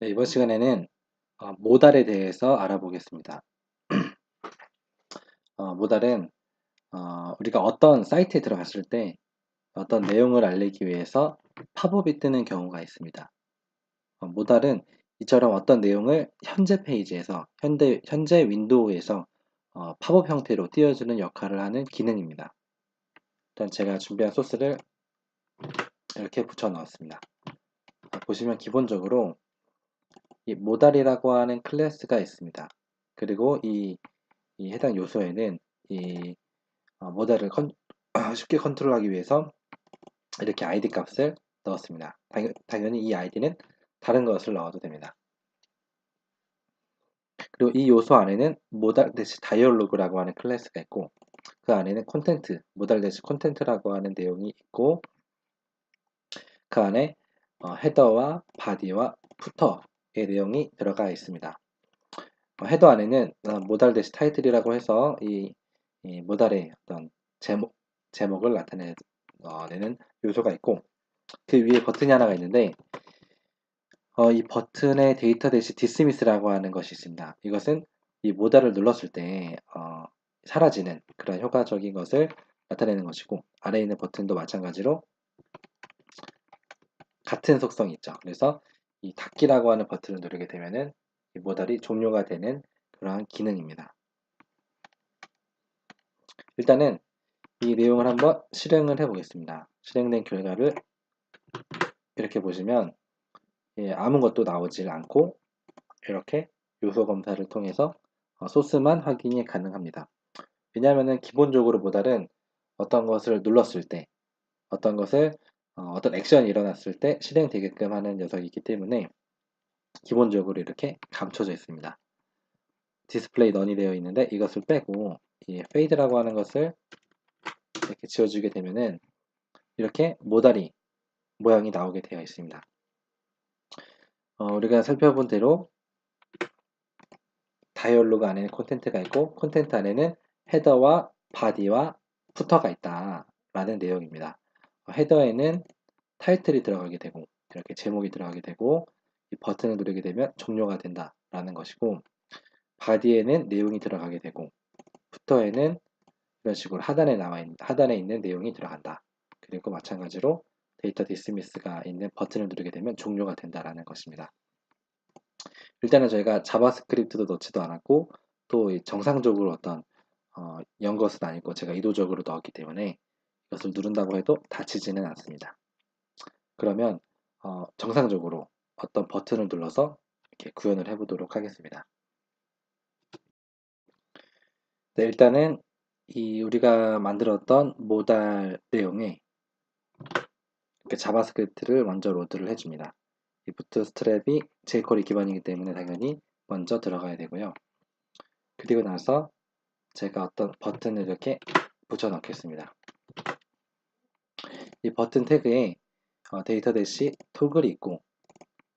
네, 이번 시간에는 모달에 대해서 알아보겠습니다. 모달은 우리가 어떤 사이트에 들어갔을 때 어떤 내용을 알리기 위해서 팝업이 뜨는 경우가 있습니다. 모달은 이처럼 어떤 내용을 현재 페이지에서 현재 윈도우에서 팝업 형태로 띄워주는 역할을 하는 기능입니다. 일단 제가 준비한 소스를 이렇게 붙여 넣었습니다. 보시면 기본적으로 이 모달이라고 하는 클래스가 있습니다. 그리고 이 해당 요소에는 이 모델을 쉽게 컨트롤하기 위해서 이렇게 id 값을 넣었습니다. 당연히 이 id는 다른 것을 넣어도 됩니다. 그리고 이 요소 안에는 모달 대시 다이얼로그라고 하는 클래스가 있고, 그 안에는 콘텐트, 모달 대시 콘텐트라고 하는 내용이 있고, 그 안에 헤더와 바디와 푸터의 내용이 들어가 있습니다. 헤더 안에는 모달 대시 타이틀이라고 해서 이 모달의 어떤 제목을 나타내는 요소가 있고, 그 위에 버튼이 하나가 있는데 이 버튼의 데이터 대시 디스미스라고 하는 것이 있습니다. 이것은 이 모달을 눌렀을 때 사라지는 그런 효과적인 것을 나타내는 것이고, 아래에 있는 버튼도 마찬가지로 같은 속성이 있죠. 그래서 이 닫기라고 하는 버튼을 누르게 되면은 이 모달이 종료가 되는 그러한 기능입니다. 일단은 이 내용을 한번 실행을 해 보겠습니다. 실행된 결과를 이렇게 보시면 아무것도 나오질 않고 이렇게 요소 검사를 통해서 소스만 확인이 가능합니다. 왜냐하면 기본적으로 모달은 어떤 것을 눌렀을 때 어떤 것을 어떤 액션이 일어났을 때 실행되게끔 하는 녀석이기 때문에 기본적으로 이렇게 감춰져 있습니다. 디스플레이 넌이 되어 있는데 이것을 빼고 이 페이드라고 하는 것을 이렇게 지워주게 되면은 이렇게 모달이 모양이 나오게 되어 있습니다. 우리가 살펴본 대로 다이얼로그 안에는 콘텐트가 있고 콘텐트 안에는 헤더와 바디와 푸터가 있다 라는 내용입니다. 헤더에는 타이틀이 들어가게 되고 이렇게 제목이 들어가게 되고 이 버튼을 누르게 되면 종료가 된다 라는 것이고, 바디에는 내용이 들어가게 되고 푸터에는 이런 식으로 하단에 있는 내용이 들어간다. 그리고 마찬가지로 데이터 디스미스가 있는 버튼을 누르게 되면 종료가 된다라는 것입니다. 일단은 저희가 자바스크립트도 넣지도 않았고 또 정상적으로 어떤 연 것은 아니고 제가 의도적으로 넣었기 때문에 이것을 누른다고 해도 닫히지는 않습니다. 그러면 정상적으로 어떤 버튼을 눌러서 이렇게 구현을 해보도록 하겠습니다. 네, 일단은 우리가 만들었던 모달 내용에 이렇게 자바스크립트를 먼저 로드를 해줍니다. 이 부트스트랩이 jQuery 기반이기 때문에 당연히 먼저 들어가야 되고요. 그리고 나서 제가 어떤 버튼을 이렇게 붙여 넣겠습니다. 이 버튼 태그에 데이터 대시 토글이 있고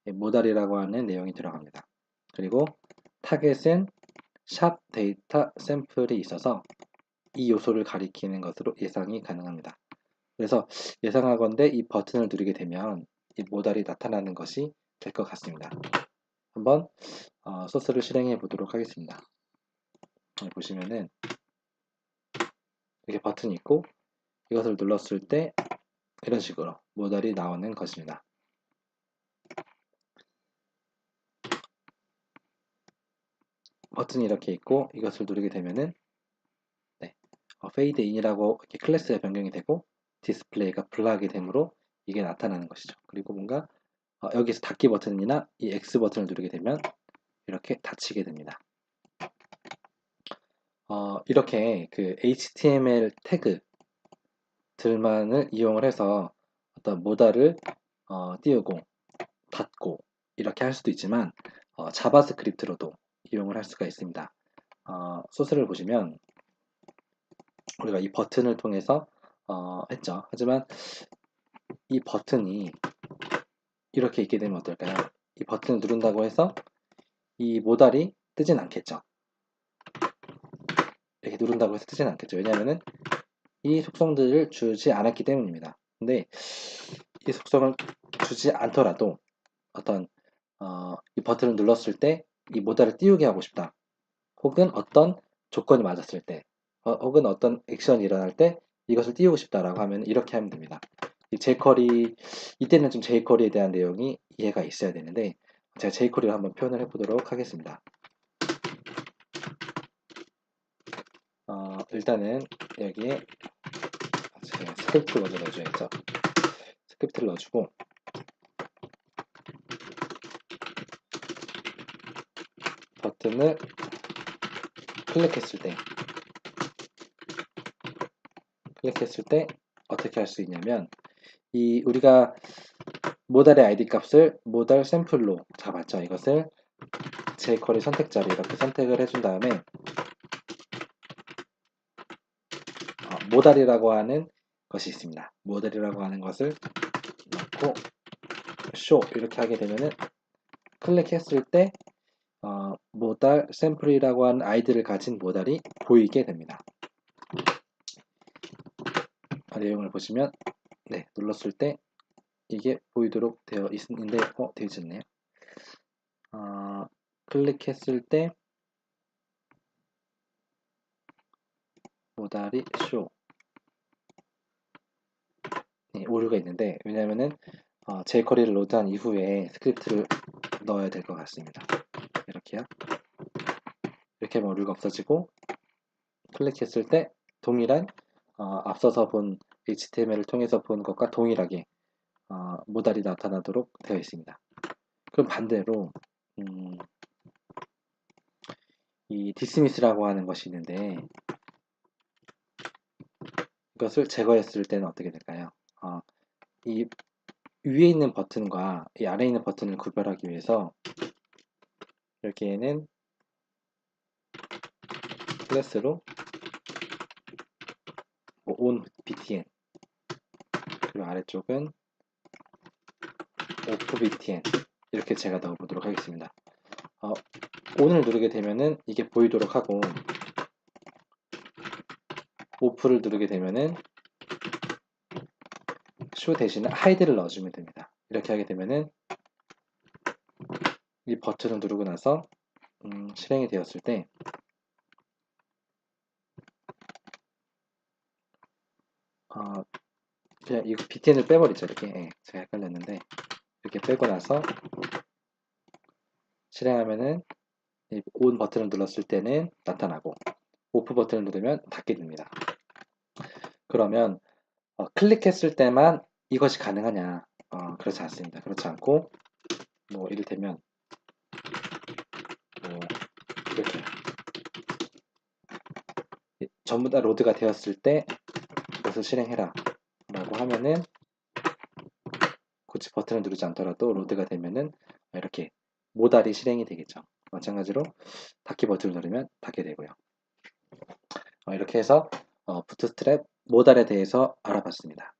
모달이라고 하는 내용이 들어갑니다. 그리고 타겟은 샵 데이터 샘플이 있어서 이 요소를 가리키는 것으로 예상이 가능합니다. 그래서 예상하건대 이 버튼을 누르게 되면 이 모달이 나타나는 것이 될 것 같습니다. 한번 소스를 실행해 보도록 하겠습니다. 보시면은 이렇게 버튼이 있고 이것을 눌렀을 때 이런 식으로 모달이 나오는 것입니다. 버튼이 이렇게 있고 이것을 누르게 되면은 페이드 인이라고 이렇게 클래스가 변경이 되고 디스플레이가 블락이 되므로 이게 나타나는 것이죠. 그리고 뭔가 여기서 닫기 버튼이나 이 X 버튼을 누르게 되면 이렇게 닫히게 됩니다. 이렇게 그 HTML 태그들만을 이용을 해서 어떤 모달을 띄우고 닫고 이렇게 할 수도 있지만 자바스크립트로도 이용을 할 수가 있습니다. 소스를 보시면 우리가 이 버튼을 통해서 했죠. 하지만 이 버튼이 이렇게 있게 되면 어떨까요? 이 버튼을 누른다고 해서 이 모달이 뜨진 않겠죠. 이렇게 누른다고 해서 뜨진 않겠죠. 왜냐하면은 이 속성들을 주지 않았기 때문입니다. 근데 이 속성을 주지 않더라도 어떤 이 버튼을 눌렀을 때 이 모달을 띄우게 하고 싶다. 혹은 어떤 조건이 맞았을 때, 혹은 어떤 액션이 일어날 때 이것을 띄우고 싶다라고 하면 이렇게 하면 됩니다. 이 jQuery, 이때는 좀 jQuery에 대한 내용이 이해가 있어야 되는데 제가 jQuery를 한번 표현을 해보도록 하겠습니다. 일단은 여기에 제가 스크립트를 먼저 넣어줘야겠죠. 스크립트를 넣어주고 버튼을 클릭했을 때 어떻게 할 수 있냐면 이 우리가 모달의 id 값을 모달 샘플로 잡았죠. 이것을 jQuery 선택자로 이렇게 선택을 해준 다음에 모달이라고 하는 것이 있습니다. 모달이라고 하는 것을 넣고 show 이렇게 하게 되면은 클릭했을 때 모달 샘플이라고 하는 아이디를 가진 모달이 보이게 됩니다. 내용을 보시면 눌렀을 때 이게 보이도록 되어 있는데 되어 있었네요. 클릭했을 때 모달이 show 오류가 있는데 왜냐면은 jQuery를 로드한 이후에 스크립트를 넣어야 될 것 같습니다. 이렇게요. 이렇게 하면 오류가 없어지고 클릭했을 때 동일한 앞서서 본 HTML을 통해서 본 것과 동일하게 모달이 나타나도록 되어 있습니다. 그럼 반대로 이 dismiss라고 하는 것이 있는데 이것을 제거했을 때는 어떻게 될까요? 이 위에 있는 버튼과 이 아래에 있는 버튼을 구별하기 위해서 여기에는 클래스로 on btn 그리고 아래쪽은 off btn 이렇게 제가 넣어보도록 하겠습니다. on을 누르게 되면은 이게 보이도록 하고 off를 누르게 되면은 show 대신에 hide를 넣어주면 됩니다. 이렇게 하게 되면은 이 버튼을 누르고 나서 실행이 되었을 때 그냥 이거 btn을 빼버리죠. 이렇게 제가 헷갈렸는데 이렇게 빼고 나서 실행하면은 이 on 버튼을 눌렀을 때는 나타나고 off 버튼을 누르면 닫게 됩니다. 그러면 클릭했을 때만 이것이 가능하냐? 그렇지 않습니다. 그렇지 않고 뭐 이를테면 뭐 이렇게 전부 다 로드가 되었을 때 이것을 실행해라 라고 하면은 굳이 버튼을 누르지 않더라도 로드가 되면은 이렇게 모달이 실행이 되겠죠. 마찬가지로 닫기 버튼을 누르면 닫게 되고요. 이렇게 해서 부트스트랩 모달에 대해서 알아봤습니다.